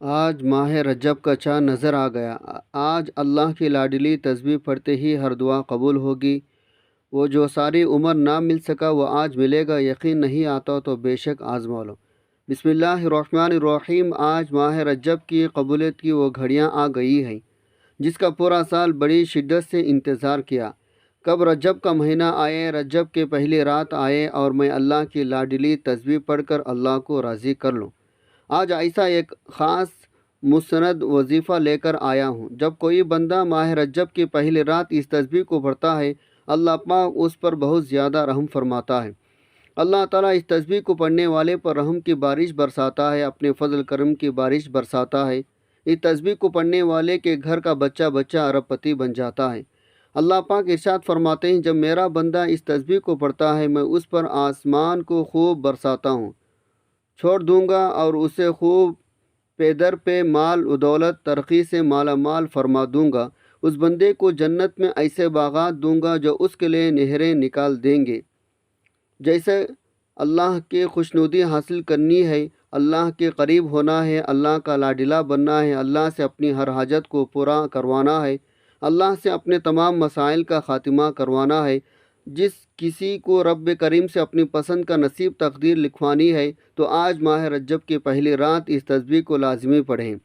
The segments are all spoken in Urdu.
آج ماہ رجب کا چاند نظر آ گیا۔ آج اللہ کی لاڈلی تسبیح پڑھتے ہی ہر دعا قبول ہوگی۔ وہ جو ساری عمر نہ مل سکا وہ آج ملے گا، یقین نہیں آتا تو بے شک آزما لو۔ بسم اللہ الرحمن الرحیم۔ آج ماہ رجب کی قبولیت کی وہ گھڑیاں آ گئی ہیں جس کا پورا سال بڑی شدت سے انتظار کیا۔ کب رجب کا مہینہ آئے، رجب کے پہلی رات آئے اور میں اللہ کی لاڈلی تسبیح پڑھ کر اللہ کو راضی کر لوں۔ آج ایسا ایک خاص مستند وظیفہ لے کر آیا ہوں۔ جب کوئی بندہ ماہ رجب کی پہلی رات اس تسبیح کو پڑھتا ہے، اللہ پاک اس پر بہت زیادہ رحم فرماتا ہے۔ اللہ تعالیٰ اس تسبیح کو پڑھنے والے پر رحم کی بارش برساتا ہے، اپنے فضل کرم کی بارش برساتا ہے۔ اس تسبیح کو پڑھنے والے کے گھر کا بچہ بچہ ارب پتی بن جاتا ہے۔ اللہ پاک ارشاد فرماتے ہیں، جب میرا بندہ اس تسبیح کو پڑھتا ہے میں اس پر آسمان کو خوب برساتا ہوں، چھوڑ دوں گا اور اسے خوب پے در پہ مال و دولت ترقی سے مالا مال فرما دوں گا۔ اس بندے کو جنت میں ایسے باغات دوں گا جو اس کے لیے نہریں نکال دیں گے۔ جیسے اللہ کی خوشنودی حاصل کرنی ہے، اللہ کے قریب ہونا ہے، اللہ کا لاڈلا بننا ہے، اللہ سے اپنی ہر حاجت کو پورا کروانا ہے، اللہ سے اپنے تمام مسائل کا خاتمہ کروانا ہے، جس کسی کو رب کریم سے اپنی پسند کا نصیب تقدیر لکھوانی ہے تو آج ماہ رجب کی پہلی رات اس تسبیح کو لازمی پڑھیں۔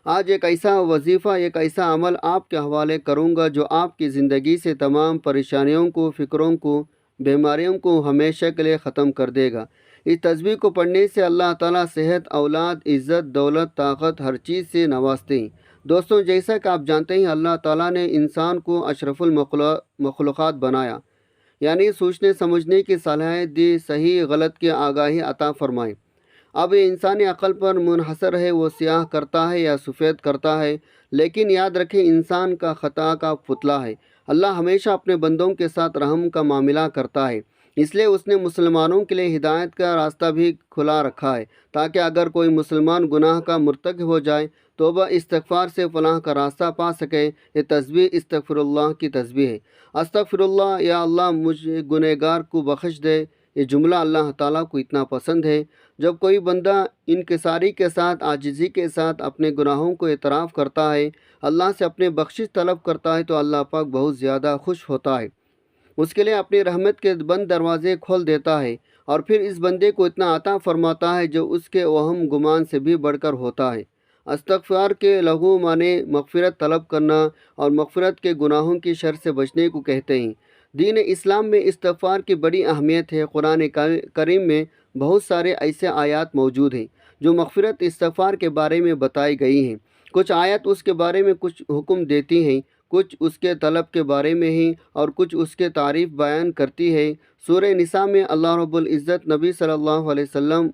آج ایک ایسا وظیفہ، ایک ایسا عمل آپ کے حوالے کروں گا جو آپ کی زندگی سے تمام پریشانیوں کو، فکروں کو، بیماریوں کو ہمیشہ کے لیے ختم کر دے گا۔ اس تسبیح کو پڑھنے سے اللہ تعالیٰ صحت، اولاد، عزت، دولت، طاقت ہر چیز سے نوازتے ہیں۔ دوستوں، جیسا کہ آپ جانتے ہیں اللہ تعالیٰ نے انسان کو اشرف المخلوقات بنایا، یعنی سوچنے سمجھنے کی صلاحیت دی، صحیح غلط کی آگاہی عطا فرمائی۔ اب یہ انسانی عقل پر منحصر ہے، وہ سیاہ کرتا ہے یا سفید کرتا ہے، لیکن یاد رکھیں انسان کا خطا کا پتلا ہے۔ اللہ ہمیشہ اپنے بندوں کے ساتھ رحم کا معاملہ کرتا ہے، اس لیے اس نے مسلمانوں کے لیے ہدایت کا راستہ بھی کھلا رکھا ہے تاکہ اگر کوئی مسلمان گناہ کا مرتکب ہو جائے توبہ استغفار سے فلاح کا راستہ پا سکے۔ یہ تسبیح استغفر اللہ کی تسبیح ہے۔ استغفر اللہ، یا اللہ مجھے گنہگار کو بخش دے، یہ جملہ اللہ تعالیٰ کو اتنا پسند ہے۔ جب کوئی بندہ انکساری کے ساتھ، عاجزی کے ساتھ اپنے گناہوں کو اعتراف کرتا ہے، اللہ سے اپنے بخشش طلب کرتا ہے تو اللہ پاک بہت زیادہ خوش ہوتا ہے، اس کے لیے اپنی رحمت کے بند دروازے کھول دیتا ہے اور پھر اس بندے کو اتنا عطا فرماتا ہے جو اس کے وہم گمان سے بھی بڑھ کر ہوتا ہے۔ استغفار کے لغو معنی مغفرت طلب کرنا اور مغفرت کے گناہوں کی شر سے بچنے کو کہتے ہیں۔ دین اسلام میں استغفار کی بڑی اہمیت ہے۔ قرآن کریم میں بہت سارے ایسے آیات موجود ہیں جو مغفرت استغفار کے بارے میں بتائی گئی ہیں۔ کچھ آیات اس کے بارے میں کچھ حکم دیتی ہیں، کچھ اس کے طلب کے بارے میں ہیں اور کچھ اس کے تعریف بیان کرتی ہے۔ سورہ نساء میں اللہ رب العزت نبی صلی اللہ علیہ وسلم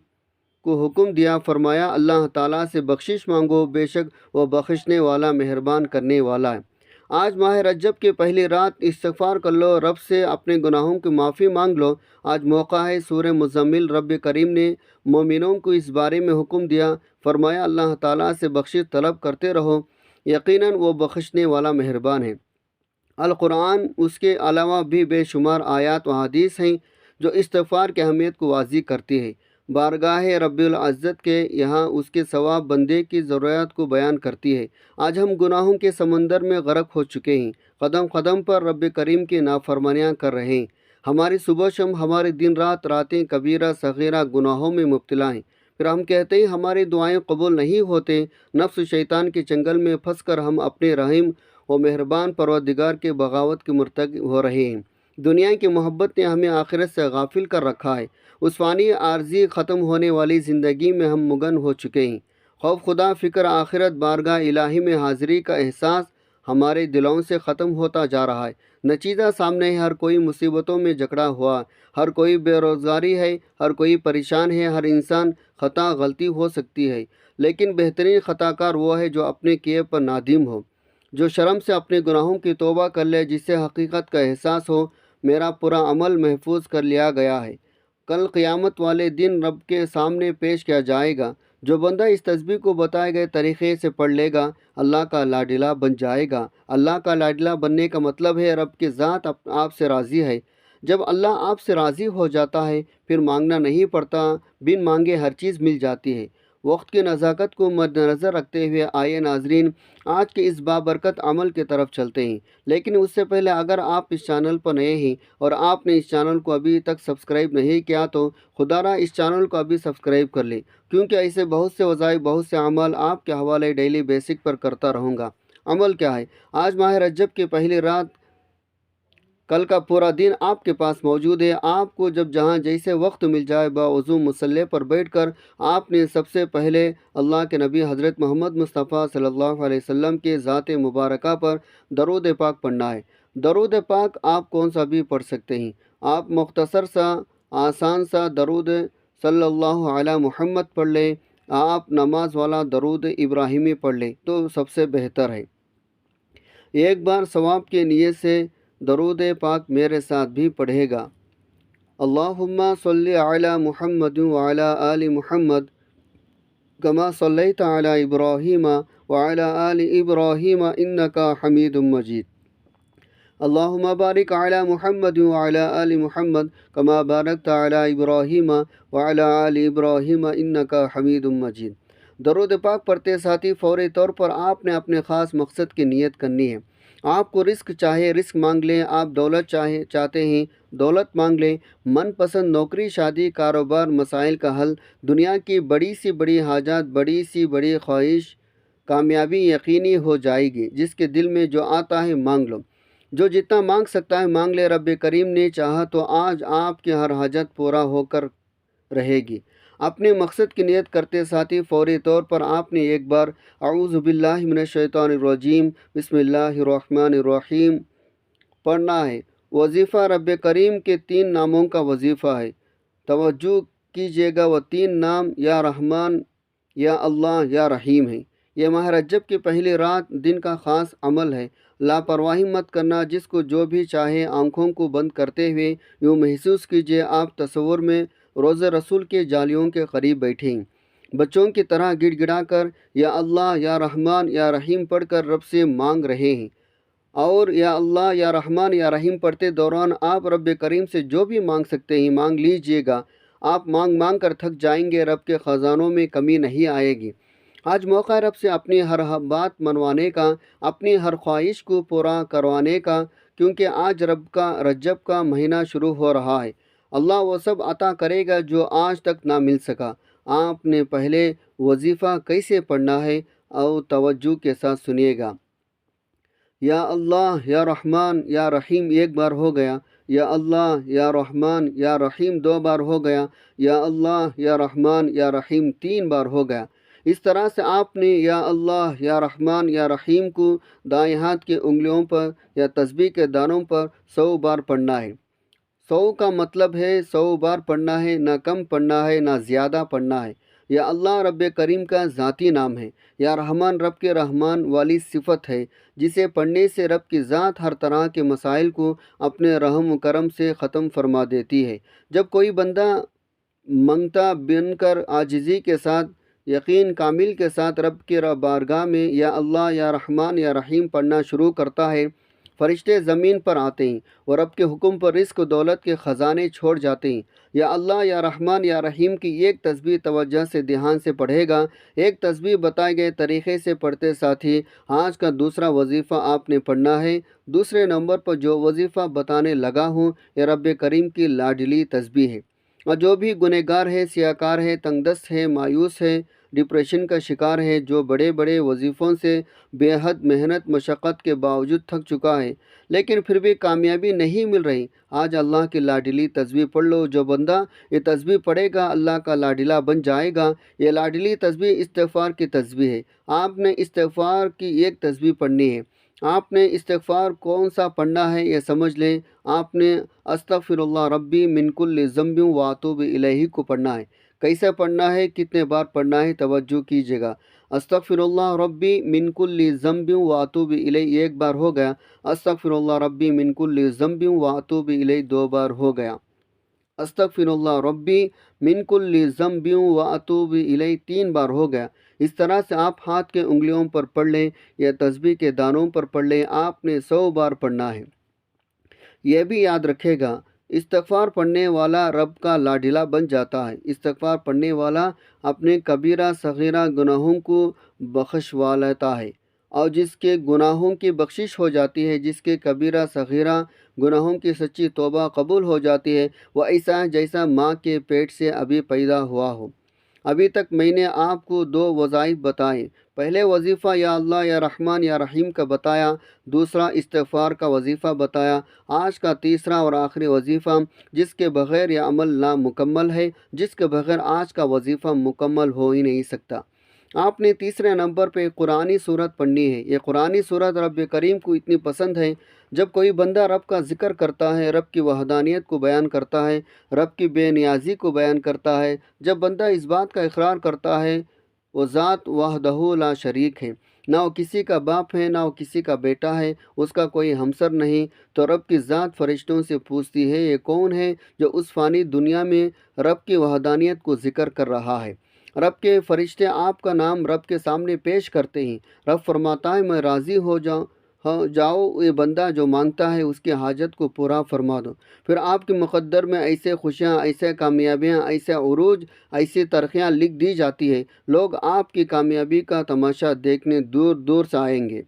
کو حکم دیا، فرمایا اللہ تعالیٰ سے بخشش مانگو، بے شک وہ بخشنے والا مہربان کرنے والا ہے۔ آج ماہ رجب کی پہلی رات استغفار کر لو، رب سے اپنے گناہوں کی معافی مانگ لو۔ آج موقع ہے۔ سورہ مزمل رب کریم نے مومنوں کو اس بارے میں حکم دیا، فرمایا اللہ تعالیٰ سے بخشش طلب کرتے رہو، یقیناً وہ بخشنے والا مہربان ہے۔ القرآن اس کے علاوہ بھی بے شمار آیات و حدیث ہیں جو استغفار کی اہمیت کو واضح کرتی ہے۔ بارگاہ رب العزت کے یہاں اس کے ثواب بندے کی ضروریات کو بیان کرتی ہے۔ آج ہم گناہوں کے سمندر میں غرق ہو چکے ہیں، قدم قدم پر رب کریم کی نافرمانیاں کر رہے ہیں، ہماری صبح شام، ہمارے دن رات، راتیں کبیرہ صغیرہ گناہوں میں مبتلا ہیں۔ پھر ہم کہتے ہیں ہماری دعائیں قبول نہیں ہوتے۔ نفس و شیطان کے چنگل میں پھنس کر ہم اپنے رحیم و مہربان پروردگار کے بغاوت کے مرتکب ہو رہے ہیں۔ دنیا کی محبت نے ہمیں آخرت سے غافل کر رکھا ہے۔ اس فانی عارضی ختم ہونے والی زندگی میں ہم مگن ہو چکے ہیں۔ خوف خدا، فکر آخرت، بارگاہ الہی میں حاضری کا احساس ہمارے دلوں سے ختم ہوتا جا رہا ہے۔ نتیجہ سامنے ہے، ہر کوئی مصیبتوں میں جکڑا ہوا، ہر کوئی بے روزگاری ہے، ہر کوئی پریشان ہے، ہر انسان خطا غلطی ہو سکتی ہے، لیکن بہترین خطا کار وہ ہے جو اپنے کیے پر نادم ہو، جو شرم سے اپنے گناہوں کی توبہ کر لے، جسے حقیقت کا احساس ہو میرا پورا عمل محفوظ کر لیا گیا ہے، کل قیامت والے دن رب کے سامنے پیش کیا جائے گا۔ جو بندہ اس تسبیح کو بتائے گئے طریقے سے پڑھ لے گا اللہ کا لاڈلا بن جائے گا۔ اللہ کا لاڈلا بننے کا مطلب ہے رب کی ذات آپ سے راضی ہے۔ جب اللہ آپ سے راضی ہو جاتا ہے پھر مانگنا نہیں پڑتا، بن مانگے ہر چیز مل جاتی ہے۔ وقت کی نزاکت کو مد نظر رکھتے ہوئے آئیے ناظرین آج کے اس بابرکت عمل کی طرف چلتے ہیں، لیکن اس سے پہلے اگر آپ اس چینل پر نئے ہیں اور آپ نے اس چینل کو ابھی تک سبسکرائب نہیں کیا تو خدا را اس چینل کو ابھی سبسکرائب کر لیں، کیونکہ ایسے بہت سے وظائف، بہت سے اعمال آپ کے حوالے ڈیلی بیسک پر کرتا رہوں گا۔ عمل کیا ہے؟ آج ماہ رجب کی پہلی رات، کل کا پورا دن آپ کے پاس موجود ہے۔ آپ کو جب جہاں جیسے وقت مل جائے باوضو مصلی پر بیٹھ کر آپ نے سب سے پہلے اللہ کے نبی حضرت محمد مصطفیٰ صلی اللہ علیہ وسلم کے ذات مبارکہ پر درود پاک پڑھنا ہے۔ درود پاک آپ کون سا بھی پڑھ سکتے ہیں۔ آپ مختصر سا آسان سا درود صلی اللہ علی محمد پڑھ لیں، آپ نماز والا درود ابراہیمی پڑھ لیں تو سب سے بہتر ہے۔ ایک بار ثواب کی نیت سے درود پاک میرے ساتھ بھی پڑھے گا۔ اللہم صلی علی محمد وعلی آل محمد کما صلیت علی ابراہیم وعلی آل ابراہیم انکا حمید مجید۔ اللہم بارک علی محمد وعلی آل محمد کما بارکت علی ابراہیم وعلی آل ابراہیم انکا حمید مجید۔ درود پاک پڑھتے ساتھی فوری طور پر آپ نے اپنے خاص مقصد کی نیت کرنی ہے۔ آپ کو رزق چاہے رزق مانگ لیں، آپ دولت چاہتے ہیں دولت مانگ لیں، من پسند نوکری، شادی، کاروبار، مسائل کا حل، دنیا کی بڑی سی بڑی حاجات، بڑی سی بڑی خواہش، کامیابی یقینی ہو جائے گی۔ جس کے دل میں جو آتا ہے مانگ لو، جو جتنا مانگ سکتا ہے مانگ لے، رب کریم نے چاہا تو آج آپ کی ہر حاجت پورا ہو کر رہے گی۔ اپنے مقصد کی نیت کرتے ساتھی فوری طور پر آپ نے ایک بار اعوذ باللہ من الشیطان الرجیم بسم اللہ الرحمن الرحیم پڑھنا ہے۔ وظیفہ رب کریم کے 3 ناموں کا وظیفہ ہے، توجہ کیجیے گا، وہ 3 نام یا رحمان، یا اللہ، یا رحیم ہیں۔ یہ ماہ رجب کی پہلی رات دن کا خاص عمل ہے، لاپرواہی مت کرنا۔ جس کو جو بھی چاہے آنکھوں کو بند کرتے ہوئے یوں محسوس کیجیے آپ تصور میں روضہ رسول کے جالیوں کے قریب بیٹھے ہیں، بچوں کی طرح گڑ گڑا کر یا اللہ یا رحمان یا رحیم پڑھ کر رب سے مانگ رہے ہیں، اور یا اللہ یا رحمان یا رحیم پڑھتے دوران آپ رب کریم سے جو بھی مانگ سکتے ہیں مانگ لیجئے گا۔ آپ مانگ مانگ کر تھک جائیں گے، رب کے خزانوں میں کمی نہیں آئے گی۔ آج موقع ہے رب سے اپنی ہر بات منوانے کا، اپنی ہر خواہش کو پورا کروانے کا، کیونکہ آج رجب کا مہینہ شروع ہو رہا ہے۔ اللہ وہ سب عطا کرے گا جو آج تک نہ مل سکا۔ آپ نے پہلے وظیفہ کیسے پڑھنا ہے اور توجہ کے ساتھ سنیے گا۔ یا اللہ یا رحمان یا رحیم 1 بار ہو گیا، یا اللہ یا رحمان یا رحیم 2 بار ہو گیا، یا اللہ یا رحمان یا رحیم 3 بار ہو گیا۔ اس طرح سے آپ نے یا اللہ یا رحمان یا رحیم کو دائیں ہاتھ کی انگلیوں پر یا تسبیح کے دانوں پر 100 بار پڑھنا ہے۔ 100 کا مطلب ہے 100 بار پڑھنا ہے، نہ کم پڑھنا ہے نہ زیادہ پڑھنا ہے۔ یا اللہ رب کریم کا ذاتی نام ہے، یا رحمان رب کے رحمان والی صفت ہے، جسے پڑھنے سے رب کی ذات ہر طرح کے مسائل کو اپنے رحم و کرم سے ختم فرما دیتی ہے۔ جب کوئی بندہ منگتا بن کر عاجزی کے ساتھ، یقین کامل کے ساتھ رب کی بارگاہ میں یا اللہ یا رحمان یا رحیم پڑھنا شروع کرتا ہے، فرشتے زمین پر آتے ہیں اور رب کے حکم پر رزق و دولت کے خزانے چھوڑ جاتے ہیں۔ یا اللہ یا رحمان یا رحیم کی ایک تسبیح توجہ سے دھیان سے پڑھے گا، ایک تسبیح بتائے گئے طریقے سے پڑھتے ساتھی آج کا دوسرا وظیفہ آپ نے پڑھنا ہے۔ دوسرے نمبر پر جو وظیفہ بتانے لگا ہوں یہ رب کریم کی لاڈلی تسبیح ہے، اور جو بھی گنہگار ہے، سیاکار ہے، تنگ دست ہے، مایوس ہے، ڈپریشن کا شکار ہے، جو بڑے بڑے وظیفوں سے بے حد محنت مشقت کے باوجود تھک چکا ہے لیکن پھر بھی کامیابی نہیں مل رہی، آج اللہ کی لاڈلی تسبیح پڑھ لو۔ جو بندہ یہ تسبیح پڑھے گا اللہ کا لاڈلا بن جائے گا۔ یہ لاڈلی تسبیح استغفار کی تسبیح ہے۔ آپ نے استغفار کی ایک تسبیح پڑھنی ہے۔ آپ نے استغفار کون سا پڑھنا ہے یہ سمجھ لیں۔ آپ نے استغفر اللہ ربی من کل ذنب واتوب الیہ کو پڑھنا ہے۔ کیسے پڑھنا ہے، کتنے بار پڑھنا ہے، توجہ کیجیے گا۔ استغفر اللہ ربی من کل ذنب واتوب الیہ 1 بار ہو گیا، استغفر اللہ ربی من کل ذنب واتوب الیہ 2 بار ہو گیا، استغفر اللہ ربی من کل ذنب واتوب الیہ 3 بار ہو گیا۔ اس طرح سے آپ ہاتھ کے انگلیوں پر پڑھ لیں یا تسبیح کے دانوں پر پڑھ لیں، آپ نے 100 بار پڑھنا ہے۔ یہ بھی یاد رکھے گا استغفار پڑھنے والا رب کا لاڈلا بن جاتا ہے۔ استغفار پڑھنے والا اپنے کبیرہ صغیرہ گناہوں کو بخشوا لیتا ہے، اور جس کے گناہوں کی بخشش ہو جاتی ہے، جس کے کبیرہ صغیرہ گناہوں کی سچی توبہ قبول ہو جاتی ہے، وہ ایسا ہے جیسا ماں کے پیٹ سے ابھی پیدا ہوا ہو۔ ابھی تک میں نے آپ کو 2 وظائف بتائے۔ پہلے وظیفہ یا اللہ یا رحمان یا رحیم کا بتایا، دوسرا استغفار کا وظیفہ بتایا۔ آج کا تیسرا اور آخری وظیفہ جس کے بغیر یہ عمل نامکمل ہے، جس کے بغیر آج کا وظیفہ مکمل ہو ہی نہیں سکتا۔ آپ نے تیسرے نمبر پہ قرآنی صورت پڑھنی ہے۔ یہ قرآنی صورت رب کریم کو اتنی پسند ہے، جب کوئی بندہ رب کا ذکر کرتا ہے، رب کی وحدانیت کو بیان کرتا ہے، رب کی بے نیازی کو بیان کرتا ہے، جب بندہ اس بات کا اقرار کرتا ہے وہ ذات وحدہ لا شریک ہے، نہ وہ کسی کا باپ ہے، نہ وہ کسی کا بیٹا ہے، اس کا کوئی ہمسر نہیں، تو رب کی ذات فرشتوں سے پوچھتی ہے، یہ کون ہے جو اس فانی دنیا میں رب کی وحدانیت کو ذکر کر رہا ہے؟ رب کے فرشتے آپ کا نام رب کے سامنے پیش کرتے ہیں۔ رب فرماتا ہے میں راضی ہو جاؤ یہ بندہ جو مانگتا ہے اس کی حاجت کو پورا فرما دو۔ پھر آپ کے مقدر میں ایسے خوشیاں، ایسے کامیابیاں، ایسے عروج، ایسی ترقیاں لکھ دی جاتی ہے، لوگ آپ کی کامیابی کا تماشا دیکھنے دور دور سے آئیں گے۔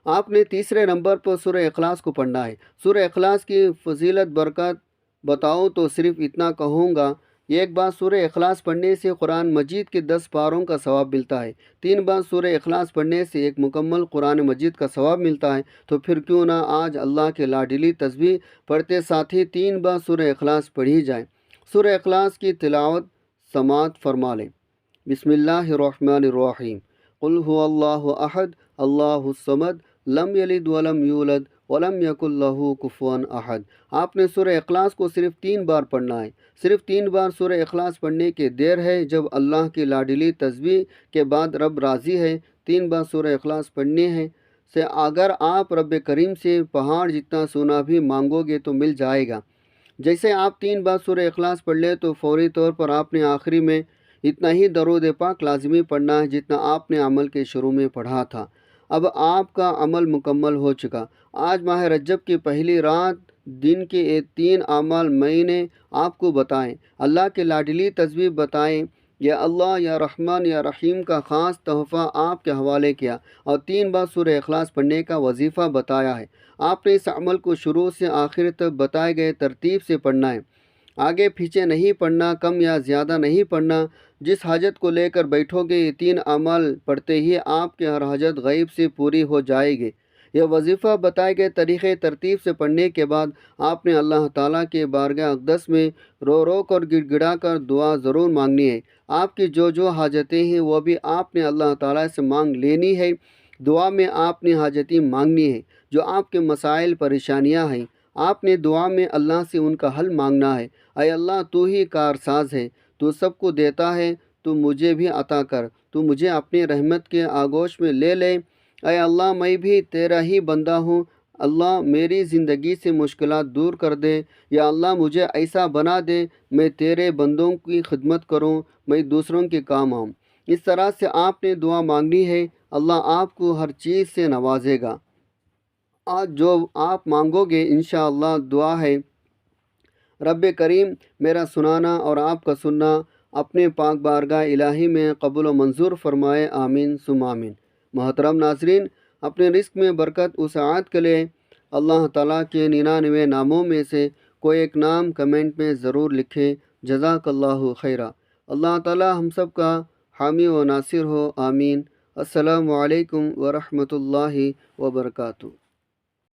آپ نے تیسرے نمبر پر سورہ اخلاص کو پڑھنا ہے۔ سورہ اخلاص کی فضیلت برکت بتاؤ تو صرف اتنا کہوں گا، ایک بار سورہ اخلاص پڑھنے سے قرآن مجید کے 10 پاروں کا ثواب ملتا ہے، 3 بار سورہ اخلاص پڑھنے سے ایک مکمل قرآن مجید کا ثواب ملتا ہے، تو پھر کیوں نہ آج اللہ کے لاڈلی تسبیح پڑھتے ساتھ ہی 3 بار سورہ اخلاص پڑھی جائے۔ سورہ اخلاص کی تلاوت سماعت فرما لیں۔ بسم اللہ الرحمن الرحیم۔ قل هو اللہ احد اللہ الصمد لم یلد ولم یولد ولم یکن لہ کفوا احد۔ آپ نے سورہ اخلاص کو صرف 3 بار پڑھنا ہے۔ صرف 3 بار سورہ اخلاص پڑھنے کی دیر ہے، جب اللہ کی لاڈلی تسبیح کے بعد رب راضی ہے، 3 بار سورہ اخلاص پڑھنے ہیں سے اگر آپ رب کریم سے پہاڑ جتنا سونا بھی مانگو گے تو مل جائے گا۔ جیسے آپ 3 بار سورہ اخلاص پڑھ لیں تو فوری طور پر آپ نے آخری میں اتنا ہی درود پاک لازمی پڑھنا ہے جتنا آپ نے عمل کے شروع میں پڑھا تھا۔ اب آپ کا عمل مکمل ہو چکا۔ آج ماہ رجب کی پہلی رات دن کے یہ 3 اعمال میں نے آپ کو بتائیں، اللہ کے لاڈلی تسبیح بتائیں، یا اللہ یا رحمان یا رحیم کا خاص تحفہ آپ کے حوالے کیا، اور 3 بار سورہ اخلاص پڑھنے کا وظیفہ بتایا ہے۔ آپ نے اس عمل کو شروع سے آخر تک بتائے گئے ترتیب سے پڑھنا ہے، آگے پیچھے نہیں پڑھنا، کم یا زیادہ نہیں پڑھنا۔ جس حاجت کو لے کر بیٹھو گے یہ 3 اعمال پڑھتے ہی آپ کی ہر حاجت غیب سے پوری ہو جائے گی۔ یہ وظیفہ بتائے گئے طریقے ترتیب سے پڑھنے کے بعد آپ نے اللہ تعالیٰ کے بارگاہ اقدس میں رو رو کر گڑ گڑا کر دعا ضرور مانگنی ہے۔ آپ کی جو حاجتیں ہیں وہ بھی آپ نے اللہ تعالیٰ سے مانگ لینی ہے۔ دعا میں آپ نے حاجتیں مانگنی ہے، جو آپ کے مسائل پریشانیاں ہیں، آپ نے دعا میں اللہ سے ان کا حل مانگنا ہے۔ اے اللہ تو ہی کارساز ہے، تو سب کو دیتا ہے، تو مجھے بھی عطا کر، تو مجھے اپنی رحمت کے آغوش میں لے لے۔ اے اللہ میں بھی تیرا ہی بندہ ہوں، اللہ میری زندگی سے مشکلات دور کر دے، یا اللہ مجھے ایسا بنا دے میں تیرے بندوں کی خدمت کروں، میں دوسروں کے کام آؤں۔ اس طرح سے آپ نے دعا مانگنی ہے، اللہ آپ کو ہر چیز سے نوازے گا۔ آج جو آپ مانگو گے انشاءاللہ دعا ہے، رب کریم میرا سنانا اور آپ کا سننا اپنے پاک بارگاہ الہی میں قبول و منظور فرمائے، آمین ثم آمین۔ محترم ناظرین، اپنے رزق میں برکت وسعت کے لیے اللہ تعالیٰ کے 99 ناموں میں سے کوئی ایک نام کمنٹ میں ضرور لکھیں۔ جزاک اللہ خیرہ۔ اللہ تعالیٰ ہم سب کا حامی و ناصر ہو، آمین۔ السلام علیکم ورحمۃ اللہ وبرکاتہ۔